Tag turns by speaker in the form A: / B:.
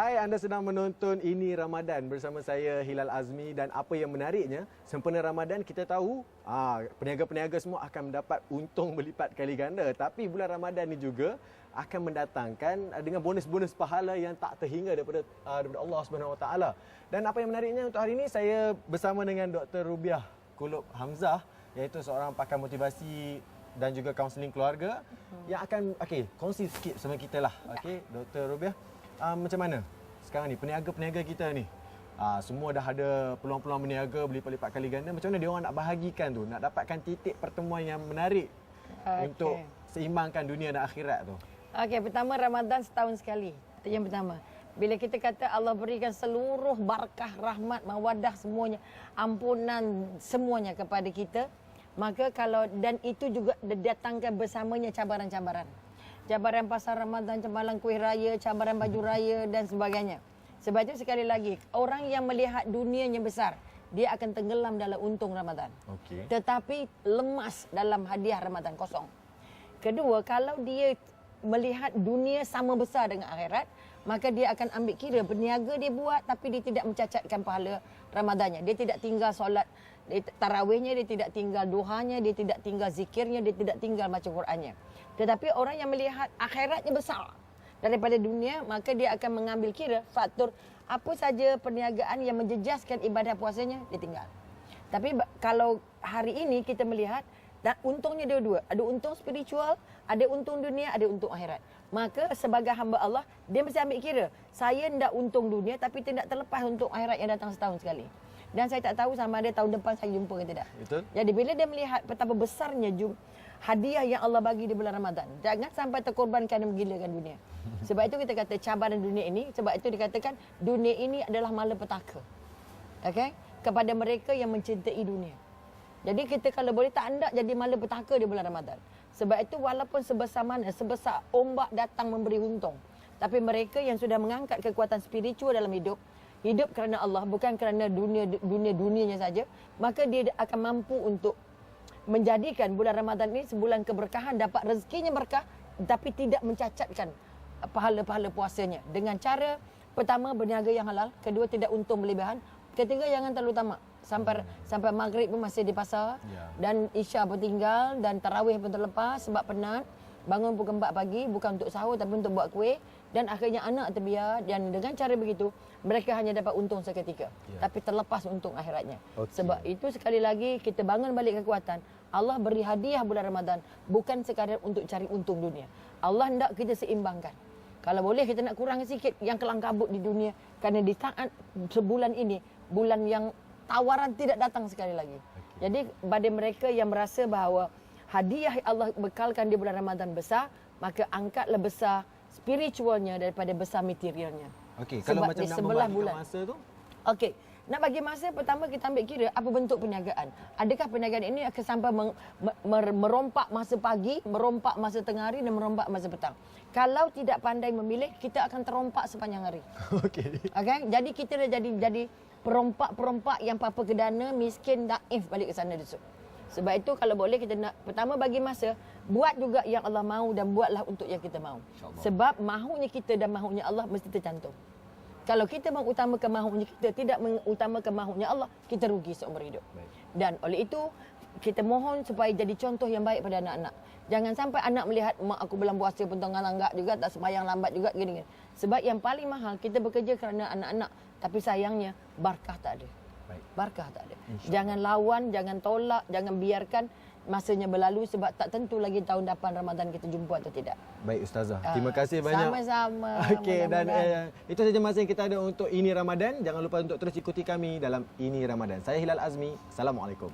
A: Hai, anda sedang menonton Ini Ramadan bersama saya Hilal Azmi, dan apa yang menariknya, sempena Ramadan kita tahu peniaga-peniaga semua akan mendapat untung berlipat kali ganda, tapi bulan Ramadan ni juga akan mendatangkan dengan bonus-bonus pahala yang tak terhingga daripada Allah Subhanahu Wa Taala. Dan apa yang menariknya untuk hari ini, saya bersama dengan Dr. Rubiah Kulub Hamzah, iaitu seorang pakar motivasi dan juga kaunseling keluarga yang akan kongsi sikit sama kita lah. Dr. Rubiah, macam mana sekarang ni peniaga-peniaga kita ni? Semua dah ada peluang-peluang berniaga berlipat-lipat kali ganda. Macam mana dia orang nak bahagikan tu, nak dapatkan titik pertemuan yang menarik untuk seimbangkan dunia dan akhirat tu?
B: Pertama, Ramadan setahun sekali. Itu yang pertama. Bila kita kata Allah berikan seluruh barakah, rahmat, mawadah semuanya, ampunan semuanya kepada kita, maka dan itu juga datangkan bersamanya cabaran-cabaran. Cabaran pasar Ramadan, cabaran kuih raya, cabaran baju raya dan sebagainya. Sebab itu sekali lagi, orang yang melihat dunia yang besar, dia akan tenggelam dalam untung Ramadan. Tetapi lemas dalam hadiah Ramadan, kosong. Kedua, kalau dia melihat dunia sama besar dengan akhirat, maka dia akan ambil kira berniaga dia buat, tapi dia tidak mencacatkan pahala Ramadannya. Dia tidak tinggal solat tarawihnya, dia tidak tinggal duhanya, dia tidak tinggal zikirnya, dia tidak tinggal baca Qurannya. Tetapi orang yang melihat akhiratnya besar daripada dunia, maka dia akan mengambil kira faktor apa saja perniagaan yang menjejaskan ibadah puasanya, dia tinggal. Tapi kalau hari ini kita melihat, dan untungnya dua-dua. Ada untung spiritual, ada untung dunia, ada untung akhirat. Maka sebagai hamba Allah, dia mesti ambil kira, saya tidak untung dunia tapi tidak terlepas untuk akhirat yang datang setahun sekali. Dan saya tak tahu sama ada tahun depan saya jumpa ke tidak.
A: Betul.
B: Jadi bila dia melihat betapa besarnya hadiah yang Allah bagi di bulan Ramadan, jangan sampai terkorbankan dan menggilakan dunia. Sebab itu kita kata cabaran dunia ini, sebab itu dikatakan dunia ini adalah malapetaka. Kepada mereka yang mencintai dunia. Jadi kita kalau boleh tak hendak jadi malapetaka di bulan Ramadan. Sebab itu walaupun sebesar mana, sebesar ombak datang memberi untung, tapi mereka yang sudah mengangkat kekuatan spiritual dalam hidup kerana Allah, bukan kerana dunianya saja, maka dia akan mampu untuk menjadikan bulan Ramadan ini sebulan keberkahan, dapat rezekinya berkah, tapi tidak mencacatkan pahala-pahala puasanya. Dengan cara, pertama, berniaga yang halal. Kedua, tidak untung berlebihan. Ketiga, jangan terlalu tamak. Sampai maghrib pun masih di pasar. Dan isya pun tinggal. Dan tarawih pun terlepas sebab penat. Bangun pukul 4 pagi, bukan untuk sahur tapi untuk buat kuih. Dan akhirnya anak terbiar. Dan dengan cara begitu, mereka hanya dapat untung seketika. Tapi terlepas untung akhiratnya. Sebab itu sekali lagi, kita bangun balik kekuatan. Allah beri hadiah bulan Ramadan, bukan sekadar untuk cari untung dunia. Allah hendak kita seimbangkan. Kalau boleh kita nak kurang sikit yang kelang kabut di dunia. Kerana di saat sebulan ini, bulan yang tawaran tidak datang sekali lagi. Jadi pada mereka yang merasa bahawa hadiah Allah bekalkan di bulan Ramadan besar, maka angkatlah besar spiritualnya daripada besar materialnya.
A: Kalau macam nak membagikan masa tu?
B: Nak bagi masa, pertama kita ambil kira apa bentuk perniagaan. Adakah perniagaan ini akan sampai merompak masa pagi, merompak masa tengah hari dan merompak masa petang. Kalau tidak pandai memilih, kita akan terompak sepanjang hari. Jadi kita dah jadi perompak-perompak yang papa kedana, miskin, daif balik ke sana besok. Sebab itu kalau boleh kita nak pertama bagi masa, buat juga yang Allah mahu dan buatlah untuk yang kita mahu. Sebab mahunya kita dan mahunya Allah mesti tercantum. Kalau kita mengutamakan mahunya kita, tidak mengutamakan mahunya Allah, kita rugi seumur hidup. Dan oleh itu, kita mohon supaya jadi contoh yang baik pada anak-anak. Jangan sampai anak melihat, mak aku bulan puasa pun tengah langgak juga, tak sembahyang lambat juga, gini-gini. Sebab yang paling mahal, kita bekerja kerana anak-anak. Tapi sayangnya, barakah tak ada. Barakah tak ada. Jangan lawan, jangan tolak, jangan biarkan masanya berlalu sebab tak tentu lagi tahun depan Ramadan kita jumpa atau tidak.
A: Baik Ustazah, terima kasih banyak.
B: Sama-sama.
A: Dan itu saja masa yang kita ada untuk Ini Ramadan. Jangan lupa untuk terus ikuti kami dalam Ini Ramadan. Saya Hilal Azmi. Assalamualaikum.